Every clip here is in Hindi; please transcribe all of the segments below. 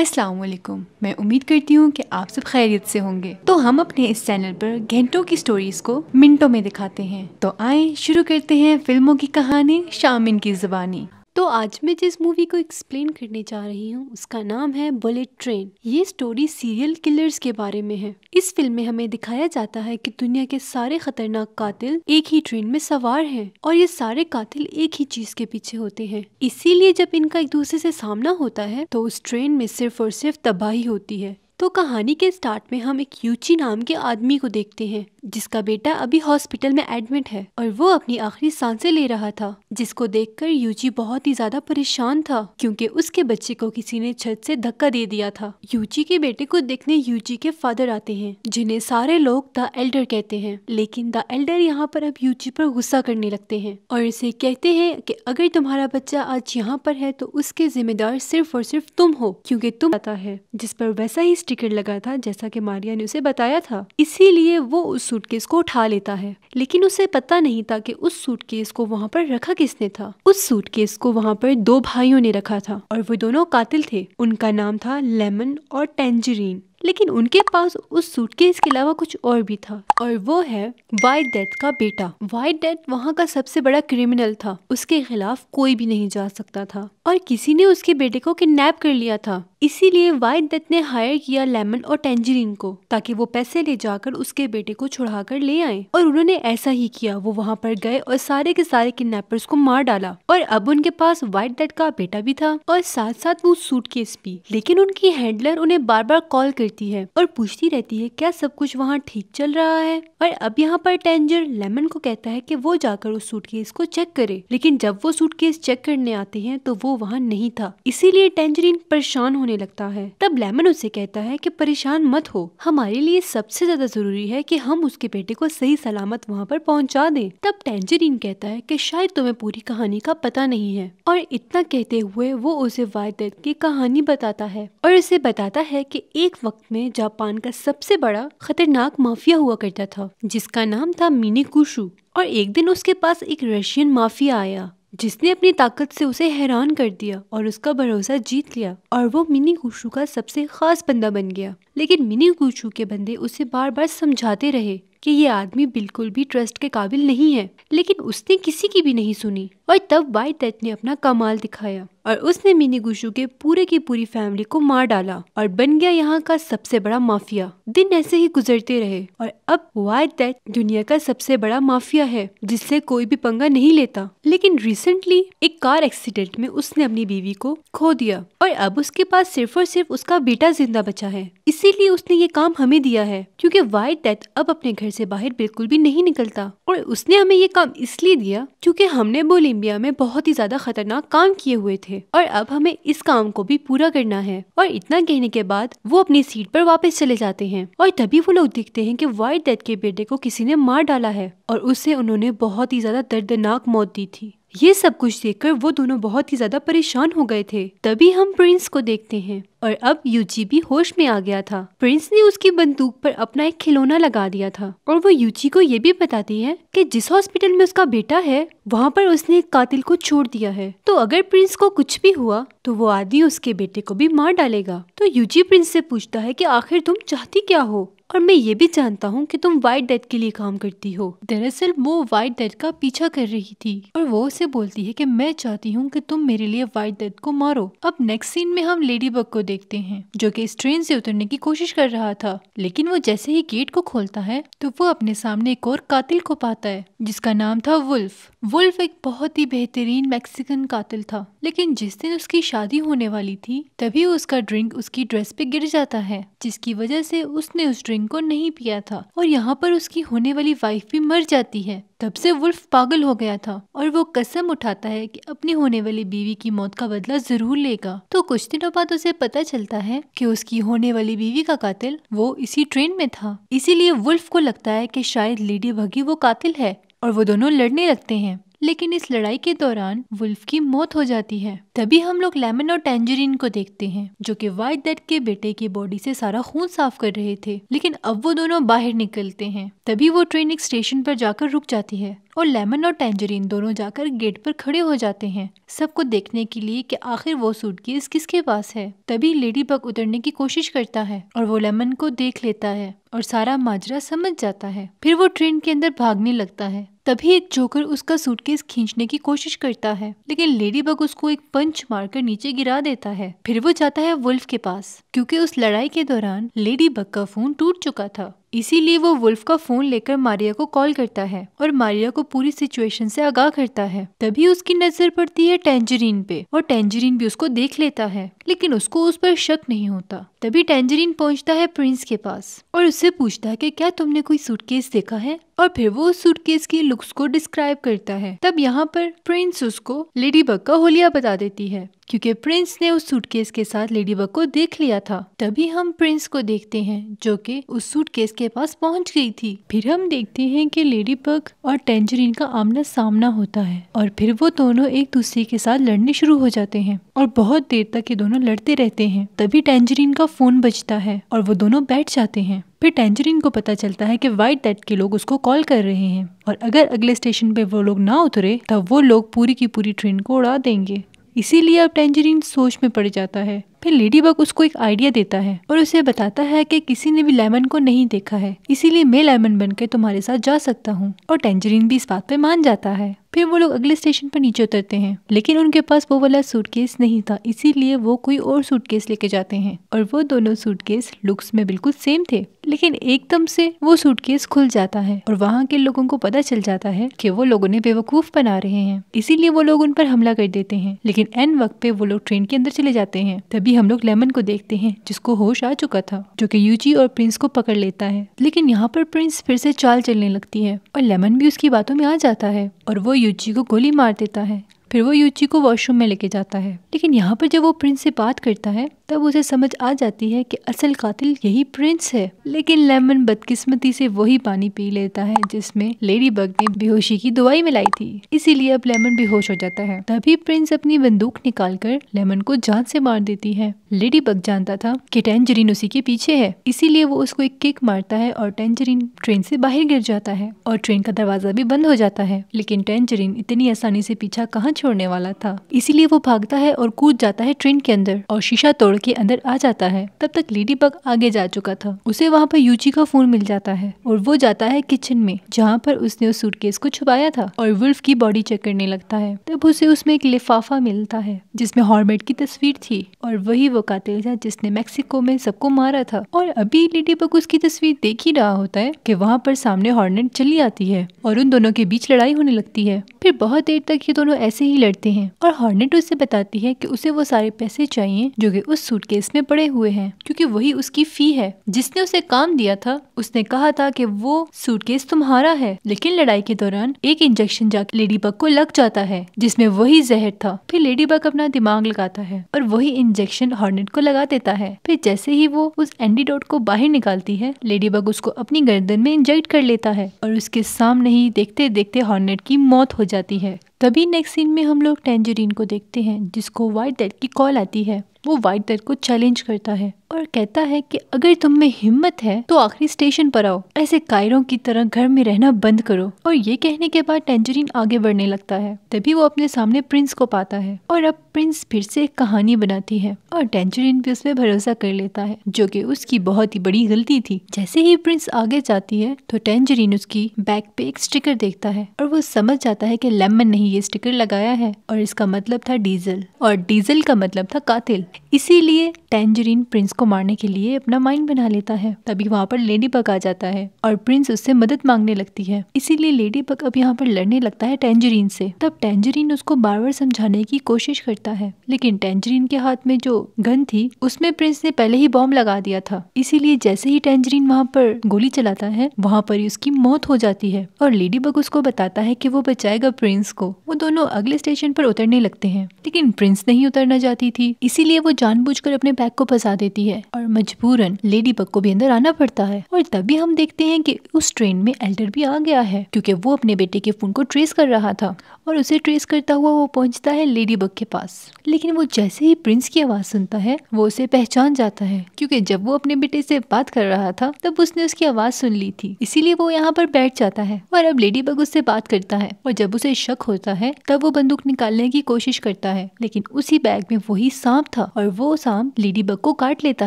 अस्सलाम वालेकुम। मैं उम्मीद करती हूँ कि आप सब खैरियत से होंगे। तो हम अपने इस चैनल पर घंटों की स्टोरीज को मिनटों में दिखाते हैं। तो आए शुरू करते हैं फिल्मों की कहानी शामिन की ज़बानी। तो आज मैं जिस मूवी को एक्सप्लेन करने जा रही हूँ उसका नाम है बुलेट ट्रेन। ये स्टोरी सीरियल किलर्स के बारे में है। इस फिल्म में हमें दिखाया जाता है कि दुनिया के सारे खतरनाक कातिल एक ही ट्रेन में सवार हैं और ये सारे कातिल एक ही चीज के पीछे होते हैं। इसीलिए जब इनका एक दूसरे से सामना होता है तो उस ट्रेन में सिर्फ और सिर्फ तबाही होती है। तो कहानी के स्टार्ट में हम एक यूची नाम के आदमी को देखते हैं जिसका बेटा अभी हॉस्पिटल में एडमिट है और वो अपनी आखिरी सांसें ले रहा था, जिसको देखकर यूची बहुत ही ज्यादा परेशान था क्योंकि उसके बच्चे को किसी ने छत से धक्का दे दिया था। यूची के बेटे को देखने यूची के फादर आते हैं जिन्हें सारे लोग द एल्डर कहते हैं, लेकिन द एल्डर यहाँ पर अब यूची पर गुस्सा करने लगते हैं और इसे कहते हैं कि अगर तुम्हारा बच्चा आज यहाँ पर है तो उसके जिम्मेदार सिर्फ और सिर्फ तुम हो, क्योंकि तुम पता है जिस पर वैसा ही स्टिकर लगा था जैसा कि मारिया ने उसे बताया था। इसीलिए वो उस सूटकेस को उठा लेता है, लेकिन उसे पता नहीं था कि उस सूटकेस को वहाँ पर रखा किसने था। उस सूटकेस को वहाँ पर दो भाइयों ने रखा था और वो दोनों कातिल थे। उनका नाम था लेमन और टेंजरीन, लेकिन उनके पास उस सूटकेस के अलावा कुछ और भी था और वो है व्हाइट डेथ का बेटा। व्हाइट डेथ वहाँ का सबसे बड़ा क्रिमिनल था, उसके खिलाफ कोई भी नहीं जा सकता था और किसी ने उसके बेटे को किडनैप कर लिया था। इसीलिए व्हाइट डेथ ने हायर किया लेमन और टेंजरीन को ताकि वो पैसे ले जाकर उसके बेटे को छुड़ा कर ले आए, और उन्होंने ऐसा ही किया। वो वहाँ पर गए और सारे के सारे किडनैपर्स को मार डाला और अब उनके पास व्हाइट डेथ का बेटा भी था और साथ साथ वो सूटकेस भी। लेकिन उनकी हैंडलर उन्हें बार बार कॉल करती है और पूछती रहती है क्या सब कुछ वहाँ ठीक चल रहा है। और अब यहाँ पर टेंजर लेमन को कहता है कि वो जाकर उस सूटकेस को चेक करे, लेकिन जब वो सूटकेस चेक करने आते हैं तो वो वहाँ नहीं था। इसीलिए टेंजरीन परेशान होने लगता है। तब लेमन उसे कहता है कि परेशान मत हो, हमारे लिए सबसे ज्यादा जरूरी है कि हम उसके बेटे को सही सलामत वहाँ पर पहुँचा दें। तब टेंजरीन कहता है कि शायद तुम्हें पूरी कहानी का पता नहीं है, और इतना कहते हुए वो उसे व्हाइट डेथ की कहानी बताता है और उसे बताता है कि एक वक्त में जापान का सबसे बड़ा खतरनाक माफिया हुआ करता था जिसका नाम था मिनीकुशु, और एक दिन उसके पास एक रशियन माफिया आया जिसने अपनी ताकत से उसे हैरान कर दिया और उसका भरोसा जीत लिया और वो मिनीकुशु का सबसे खास बंदा बन गया। लेकिन मिनीकुशु के बंदे उसे बार बार समझाते रहे कि ये आदमी बिल्कुल भी ट्रस्ट के काबिल नहीं है, लेकिन उसने किसी की भी नहीं सुनी। और तब व्हाइट डेथ ने अपना कमाल दिखाया और उसने मिनीकुशु के पूरे की पूरी फैमिली को मार डाला और बन गया यहाँ का सबसे बड़ा माफिया। दिन ऐसे ही गुजरते रहे और अब व्हाइट डेथ दुनिया का सबसे बड़ा माफिया है जिससे कोई भी पंगा नहीं लेता। लेकिन रिसेंटली एक कार एक्सीडेंट में उसने अपनी बीवी को खो दिया और अब उसके पास सिर्फ और सिर्फ उसका बेटा जिंदा बचा है। इसीलिए उसने ये काम हमें दिया है क्योंकि व्हाइट डेथ अब अपने घर से बाहर बिल्कुल भी नहीं निकलता, और उसने हमें ये काम इसलिए दिया क्योंकि हमने बोलिम्बिया में बहुत ही ज्यादा खतरनाक काम किए हुए थे और अब हमें इस काम को भी पूरा करना है। और इतना कहने के बाद वो अपनी सीट पर वापस चले जाते हैं और तभी वो लोग देखते हैं कि व्हाइट डेथ के बेटे को किसी ने मार डाला है और उसे उन्होंने बहुत ही ज्यादा दर्दनाक मौत दी थी। ये सब कुछ देखकर वो दोनों बहुत ही ज्यादा परेशान हो गए थे। तभी हम प्रिंस को देखते हैं और अब यूची भी होश में आ गया था। प्रिंस ने उसकी बंदूक पर अपना एक खिलौना लगा दिया था और वो यूची को ये भी बताती है कि जिस हॉस्पिटल में उसका बेटा है वहाँ पर उसने एक कातिल को छोड़ दिया है, तो अगर प्रिंस को कुछ भी हुआ तो वो आदमी उसके बेटे को भी मार डालेगा। तो यूची प्रिंस से पूछता है कि आखिर तुम चाहती क्या हो, और मैं ये भी जानता हूँ कि तुम व्हाइट डेथ के लिए काम करती हो। दरअसल वो व्हाइट डेथ का पीछा कर रही थी और वो उसे बोलती है कि मैं चाहती हूँ कि तुम मेरे लिए व्हाइट डेथ को मारो। अब नेक्स्ट सीन में हम लेडी बग को देखते हैं जो कि इस ट्रेन से उतरने की कोशिश कर रहा था, लेकिन वो जैसे ही गेट को खोलता है तो वो अपने सामने एक और कातिल को पाता है जिसका नाम था वुल्फ। वुल्फ एक बहुत ही बेहतरीन मैक्सिकन कातिल था, लेकिन जिस दिन उसकी शादी होने वाली थी तभी उसका ड्रिंक उसकी ड्रेस पे गिर जाता है, जिसकी वजह से उसने उस ड्रिंक को नहीं पिया था और यहाँ पर उसकी होने वाली वाइफ भी मर जाती है। तब से वुल्फ पागल हो गया था और वो कसम उठाता है कि अपनी होने वाली बीवी की मौत का बदला जरूर लेगा। तो कुछ दिनों बाद उसे पता चलता है कि उसकी होने वाली बीवी का कातिल वो इसी ट्रेन में था। इसीलिए वुल्फ को लगता है कि शायद लेडी बगी वो कातिल है और वो दोनों लड़ने लगते हैं, लेकिन इस लड़ाई के दौरान वुल्फ की मौत हो जाती है। तभी हम लोग लेमन और टेंजरीन को देखते हैं जो कि व्हाइट डेथ के बेटे की बॉडी से सारा खून साफ कर रहे थे, लेकिन अब वो दोनों बाहर निकलते हैं। तभी वो ट्रेन एक स्टेशन पर जाकर रुक जाती है और लेमन और टेंजरीन दोनों जाकर गेट पर खड़े हो जाते हैं सबको देखने के लिए कि आखिर वो सूटकेस किसके पास है। तभी लेडी बग उतरने की कोशिश करता है और वो लेमन को देख लेता है और सारा माजरा समझ जाता है। फिर वो ट्रेन के अंदर भागने लगता है। तभी एक जोकर उसका सूटकेस खींचने की कोशिश करता है, लेकिन लेडी बग उसको एक पंच मारकर नीचे गिरा देता है। फिर वो जाता है वुल्फ के पास, क्योंकि उस लड़ाई के दौरान लेडी बग का फोन टूट चुका था। इसीलिए वो वुल्फ का फोन लेकर मारिया को कॉल करता है और मारिया को पूरी सिचुएशन से आगाह करता है। तभी उसकी नजर पड़ती है टेंजरीन पे और टेंजरीन भी उसको देख लेता है, लेकिन उसको उस पर शक नहीं होता। तभी टेंजरीन पहुंचता है प्रिंस के पास और उससे पूछता है कि क्या तुमने कोई सूटकेस देखा है, और फिर वो उस सूटकेस की लुक्स को डिस्क्राइब करता है। तब यहाँ पर प्रिंस उसको लेडी बग का होलिया बता देती है, क्योंकि प्रिंस ने उस सूटकेस के साथ लेडी बग को देख लिया था। तभी हम प्रिंस को देखते हैं जो कि उस सूटकेस के पास पहुंच गई थी। फिर हम देखते हैं कि लेडी बग और टेंजरीन का आमना सामना होता है और फिर वो दोनों एक दूसरे के साथ लड़ने शुरू हो जाते हैं और बहुत देर तक ये दोनों लड़ते रहते हैं। तभी टेंजरीन का फोन बजता है और वो दोनों बैठ जाते हैं। फिर टेंजरीन को पता चलता है कि व्हाइट डेथ के लोग उसको कॉल कर रहे हैं और अगर अगले स्टेशन पे वो लोग ना उतरे तब वो लोग पूरी की पूरी ट्रेन को उड़ा देंगे। इसीलिए अब टेंजरीन सोच में पड़ जाता है। फिर लेडी बग उसको एक आइडिया देता है और उसे बताता है कि किसी ने भी लेमन को नहीं देखा है, इसीलिए मैं लेमन बनकर तुम्हारे साथ जा सकता हूँ। और टेंजरीन भी इस बात पे मान जाता है। फिर वो लोग अगले स्टेशन पर नीचे उतरते हैं, लेकिन उनके पास वो वाला सूटकेस नहीं था, इसीलिए वो कोई और सूटकेस लेके जाते हैं और वो दोनों सूटकेस लुक्स में बिल्कुल सेम थे। लेकिन एकदम से वो सूटकेस खुल जाता है और वहाँ के लोगों को पता चल जाता है कि वो लोगों ने बेवकूफ बना रहे हैं, इसीलिए वो लोग उन पर हमला कर देते हैं। लेकिन एन वक्त पे वो लोग ट्रेन के अंदर चले जाते हैं। तभी हम लोग लेमन को देखते हैं जिसको होश आ चुका था, जो कि यूजी और प्रिंस को पकड़ लेता है। लेकिन यहाँ पर प्रिंस फिर से चाल चलने लगती है और लेमन भी उसकी बातों में आ जाता है और वो यूजी को गोली मार देता है। फिर वो यूजी को वॉशरूम में लेके जाता है। लेकिन यहाँ पर जब वो प्रिंस से बात करता है तब उसे समझ आ जाती है कि असल कातिल यही प्रिंस है। लेकिन लेमन बदकिस्मती से वही पानी पी लेता है जिसमें लेडी बग ने बेहोशी की दवाई मिलाई थी, इसीलिए अब लेमन बेहोश हो जाता है। तभी प्रिंस अपनी बंदूक निकालकर लेमन को जान से मार देती है। लेडी बग जानता था कि टेंजरीन उसी के पीछे है, इसीलिए वो उसको एक किक मारता है और टेंजरीन ट्रेन से बाहर गिर जाता है और ट्रेन का दरवाजा भी बंद हो जाता है। लेकिन टेंजरीन इतनी आसानी से पीछा कहाँ छोड़ने वाला था, इसीलिए वो भागता है और कूद जाता है ट्रेन के अंदर और शीशा तोड़ के अंदर आ जाता है। तब तक लेडी बग आगे जा चुका था। उसे वहाँ पर यूजी का फोन मिल जाता है और वो जाता है किचन में जहाँ पर उसने उस सूटकेस को छुपाया था और वुल्फ की बॉडी चेक करने लगता है। तब उसे उसमें एक लिफाफा मिलता है जिसमें हॉर्नेट की तस्वीर थी और वही वो कातिल था जिसने मेक्सिको में सबको मारा था। और अभी लेडी बग उसकी तस्वीर देख ही रहा होता है कि वहाँ पर सामने हॉर्नेट चली आती है और उन दोनों के बीच लड़ाई होने लगती है। फिर बहुत देर तक ये दोनों ऐसे ही लड़ते हैं और हॉर्नेट उससे बताती है कि उसे वो सारे पैसे चाहिए जो कि उस सूटकेस में पड़े हुए हैं, क्योंकि वही उसकी फी है। जिसने उसे काम दिया था उसने कहा था कि वो सूटकेस तुम्हारा है, लेकिन लड़ाई के दौरान एक इंजेक्शन जाकर लेडी बग को लग जाता है जिसमें वही जहर था। फिर लेडी बग अपना दिमाग लगाता है और वही इंजेक्शन हॉर्नेट को लगा देता है। फिर जैसे ही वो उस एंटीडोट को बाहर निकालती है, लेडी बग उसको अपनी गर्दन में इंजेक्ट कर लेता है और उसके सामने ही देखते देखते हॉर्नेट की मौत हो जाती है। तभी नेक्स्ट सीन में हम लोग टेंजरीन को देखते हैं जिसको व्हाइट डेथ की कॉल आती है। वो व्हाइट डेथ को चैलेंज करता है और कहता है कि अगर तुम में हिम्मत है तो आखिरी स्टेशन पर आओ, ऐसे कायरों की तरह घर में रहना बंद करो। और ये कहने के बाद टेंजरीन आगे बढ़ने लगता है। तभी वो अपने सामने प्रिंस को पाता है और अब प्रिंस फिर से एक कहानी बनाती है और टेंजरीन भी उसमें भरोसा कर लेता है, जो कि उसकी बहुत ही बड़ी गलती थी। जैसे ही प्रिंस आगे जाती है तो टेंजरीन उसकी बैक पे एक स्टिकर देखता है और वो समझ जाता है कि लेमन ने ये स्टिकर लगाया है और इसका मतलब था डीजल और डीजल का मतलब था कातिल। इसीलिए टेंजरीन प्रिंस को मारने के लिए अपना माइंड बना लेता है। तभी वहाँ पर लेडी बग आ जाता है और प्रिंस उससे मदद मांगने लगती है, इसीलिए लेडी बग अब यहाँ पर लड़ने लगता है टेंजरीन से। तब टेंजरीन उसको बार बार समझाने की कोशिश करता है, लेकिन टेंजरीन के हाथ में जो गन थी उसमें प्रिंस ने पहले ही बॉम्ब लगा दिया था, इसीलिए जैसे ही टेंजरीन वहाँ पर गोली चलाता है वहाँ पर ही उसकी मौत हो जाती है और लेडी बग उसको बताता है कि वो बचाएगा प्रिंस को। वो दोनों अगले स्टेशन पर उतरने लगते हैं, लेकिन प्रिंस नहीं उतरना चाहती थी, इसीलिए वो जानबूझकर अपने बैग को फंसा देती है और मजबूरन लेडी बग को भी अंदर आना पड़ता है। और तभी हम देखते हैं कि उस ट्रेन में एल्डर भी आ गया है, क्योंकि वो अपने बेटे के फोन को ट्रेस कर रहा था और उसे ट्रेस करता हुआ वो पहुंचता है लेडी बग के पास। लेकिन वो जैसे ही प्रिंस की आवाज सुनता है वो उसे पहचान जाता है, क्योंकि जब वो अपने बेटे से बात कर रहा था तब उसने उसकी आवाज सुन ली थी, इसीलिए वो यहाँ पर बैठ जाता है और अब लेडी बग उससे बात करता है। और जब उसे शक होता है तब वो बंदूक निकालने की कोशिश करता है, लेकिन उसी बैग में वही सांप था और वो सांप लेडी बग को काट लेता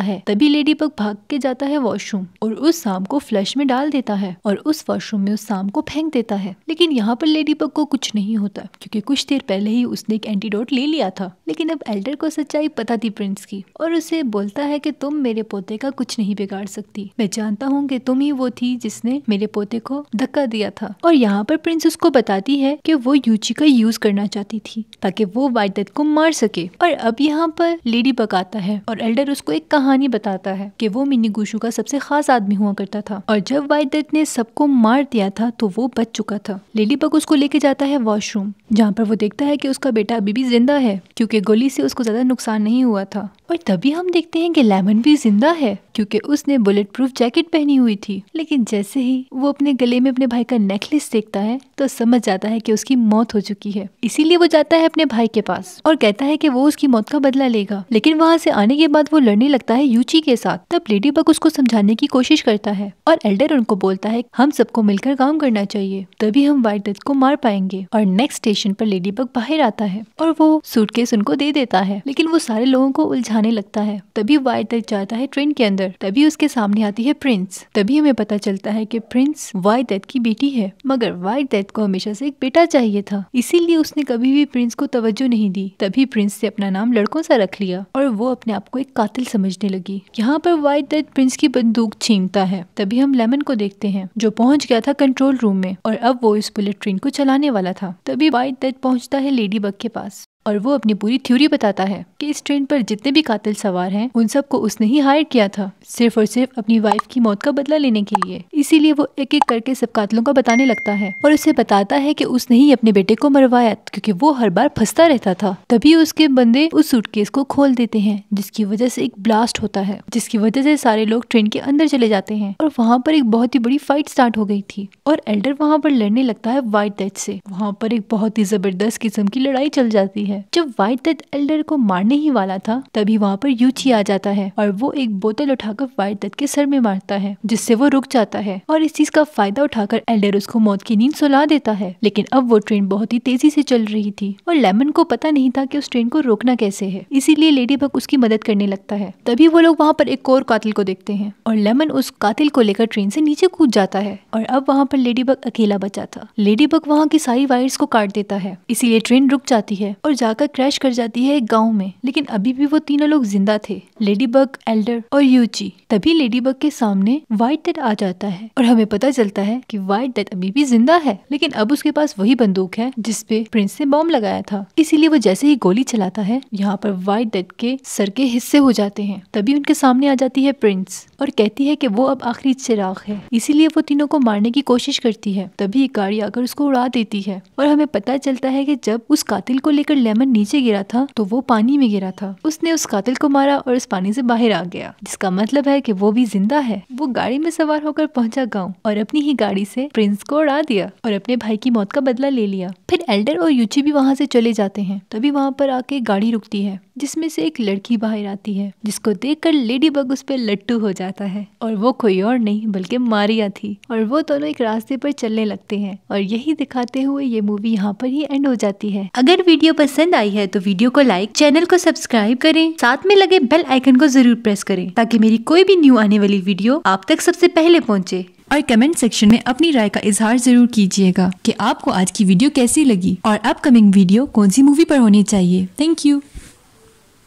है। तभी लेडी बग भाग के जाता है वॉशरूम और उस सांप को फ्लश में डाल देता है और उस वॉशरूम में उस सांप को फेंक देता है। लेकिन यहाँ पर लेडी बग को कुछ नहीं होता, क्योंकि कुछ देर पहले ही उसने एक एंटीडोट ले लिया था। लेकिन अब एल्डर को सच्चाई पता थी प्रिंस की और उसे बोलता है कि तुम मेरे पोते का कुछ नहीं बिगाड़ सकती, मैं जानता हूँ कि तुम ही वो थी जिसने मेरे पोते को धक्का दिया था। और यहाँ पर प्रिंस उसको बताती है कि वो यूची का यूज करना चाहती थी ताकि वो व्हाइट डेथ को मार सके। और अब यहाँ पर लेडी बग आता है और एल्डर उसको एक कहानी बताता है कि वो मिनी गुशु का सबसे खास आदमी हुआ करता था और जब व्हाइट डेथ ने सबको मार दिया था तो वो बच चुका था। लेडी बग उसको लेके जाता है वॉशरूम, जहाँ पर वो देखता है कि उसका बेटा अभी भी जिंदा है, क्योंकि गोली से उसको ज्यादा नुकसान नहीं हुआ था। और तभी हम देखते हैं कि लेमन भी जिंदा है, क्योंकि उसने बुलेट प्रूफ जैकेट पहनी हुई थी। लेकिन जैसे ही वो अपने गले में अपने भाई का नेकलेस देखता है तो समझ जाता है कि उसकी मौत हो चुकी है। इसीलिए वो जाता है अपने भाई के पास और कहता है कि वो उसकी मौत का बदला लेगा। लेकिन वहाँ से आने के बाद वो लड़ने लगता है यूची के साथ। तब लेडी बग उसको समझाने की कोशिश करता है और एल्डर उनको बोलता है हम सबको मिलकर काम करना चाहिए, तभी हम व्हाइट डेथ को मार पाएंगे। और नेक्स्ट स्टेशन पर लेडी बग बाहर आता है और वो सूटकेस उनको दे देता है, लेकिन वो सारे लोगों को उलझाने लगता है। तभी व्हाइट डेथ जाता है ट्रेन के अंदर, तभी उसके सामने आती है प्रिंस। तभी हमें पता चलता है कि प्रिंस व्हाइट डेथ की बेटी है, मगर व्हाइट डेथ को हमेशा से एक बेटा चाहिए था, इसीलिए उसने कभी भी प्रिंस को तवज्जो नहीं दी। तभी प्रिंस से अपना नाम लड़कों सा रख लिया और वो अपने आप को एक कातिल समझने लगी। यहाँ पर व्हाइट डेथ प्रिंस की बंदूक छीनता है। तभी हम लेमन को देखते हैं जो पहुंच गया था कंट्रोल रूम में और अब वो इस बुलेट ट्रेन को चलाने वाला था। तभी व्हाइट डेथ पहुंचता है लेडी बग के पास और वो अपनी पूरी थ्योरी बताता है कि इस ट्रेन पर जितने भी कातिल सवार हैं उन सबको उसने ही हायर किया था, सिर्फ और सिर्फ अपनी वाइफ की मौत का बदला लेने के लिए। इसीलिए वो एक एक करके सब कातिलों का बताने लगता है और उसे बताता है कि उसने ही अपने बेटे को मरवाया, क्योंकि वो हर बार फंसता रहता था। तभी उसके बंदे उस सूटकेस को खोल देते हैं, जिसकी वजह से एक ब्लास्ट होता है, जिसकी वजह से सारे लोग ट्रेन के अंदर चले जाते हैं और वहाँ पर एक बहुत ही बड़ी फाइट स्टार्ट हो गई थी और एल्डर वहाँ पर लड़ने लगता है व्हाइट डेथ से। वहाँ पर एक बहुत ही जबरदस्त किस्म की लड़ाई चल जाती है। जब व्हाइट डेथ एल्डर को मारने ही वाला था तभी वहाँ पर यूची आ जाता है और वो एक बोतल उठाकर व्हाइट डेथ के सर में मारता है, जिससे वो रुक जाता है और इस चीज का फायदा उठाकर एल्डर उसको मौत की नींद सुला देता है। लेकिन अब वो ट्रेन बहुत ही तेजी से चल रही थी और लेमन को पता नहीं था कि उस ट्रेन को रोकना कैसे है, इसीलिए लेडी बग उसकी मदद करने लगता है। तभी वो लोग वहाँ पर एक और कातिल को देखते हैं और लेमन उस कातिल को लेकर ट्रेन से नीचे कूद जाता है और अब वहाँ पर लेडी बग अकेला बचा था। लेडी बग वहाँ की सारी वायर्स को काट देता है, इसीलिए ट्रेन रुक जाती है और जाकर क्रैश कर जाती है एक गाँव में। लेकिन अभी भी वो तीनों लोग जिंदा थे, लेडी बग, एल्डर और यूची। तभी लेडी बग के सामने व्हाइट डेथ आ जाता है और हमें पता चलता है कि व्हाइट डेथ अभी भी जिंदा है, लेकिन अब उसके पास वही बंदूक है जिसपे प्रिंस ने बॉम्ब लगाया था। इसीलिए वो जैसे ही गोली चलाता है यहाँ पर व्हाइट डेथ के सर के हिस्से हो जाते हैं। तभी उनके सामने आ जाती है प्रिंस और कहती है कि वो अब आखिरी चिराग है, इसीलिए वो तीनों को मारने की कोशिश करती है। तभी एक गाड़ी आकर उसको उड़ा देती है और हमें पता चलता है कि जब उस कातिल को लेकर लेमन नीचे गिरा था तो वो पानी में गिरा था। उसने उस कातिल को मारा और उस पानी से बाहर आ गया, जिसका मतलब है कि वो भी जिंदा है। वो गाड़ी में सवार होकर पहुंचा गांव और अपनी ही गाड़ी से प्रिंस को उड़ा दिया और अपने भाई की मौत का बदला ले लिया। फिर एल्डर और यूची भी वहां से चले जाते हैं। तभी वहां पर आके गाड़ी रुकती है जिसमें से एक लड़की बाहर आती है, जिसको देखकर लेडी बग उस पे लट्टू हो जाता है और वो कोई और नहीं बल्कि मारिया थी और वो दोनों एक रास्ते पर चलने लगते हैं और यही दिखाते हुए ये मूवी यहाँ पर ही एंड हो जाती है। अगर वीडियो पसंद आई है तो वीडियो को लाइक, चैनल को सब्सक्राइब करें, साथ में लगे बेल आइकन को जरूर प्रेस करें ताकि मेरी कोई भी न्यू आने वाली वीडियो आप तक सबसे पहले पहुंचे। और कमेंट सेक्शन में अपनी राय का इजहार जरूर कीजिएगा कि आपको आज की वीडियो कैसी लगी और अपकमिंग वीडियो कौन सी मूवी पर होनी चाहिए। Thank you.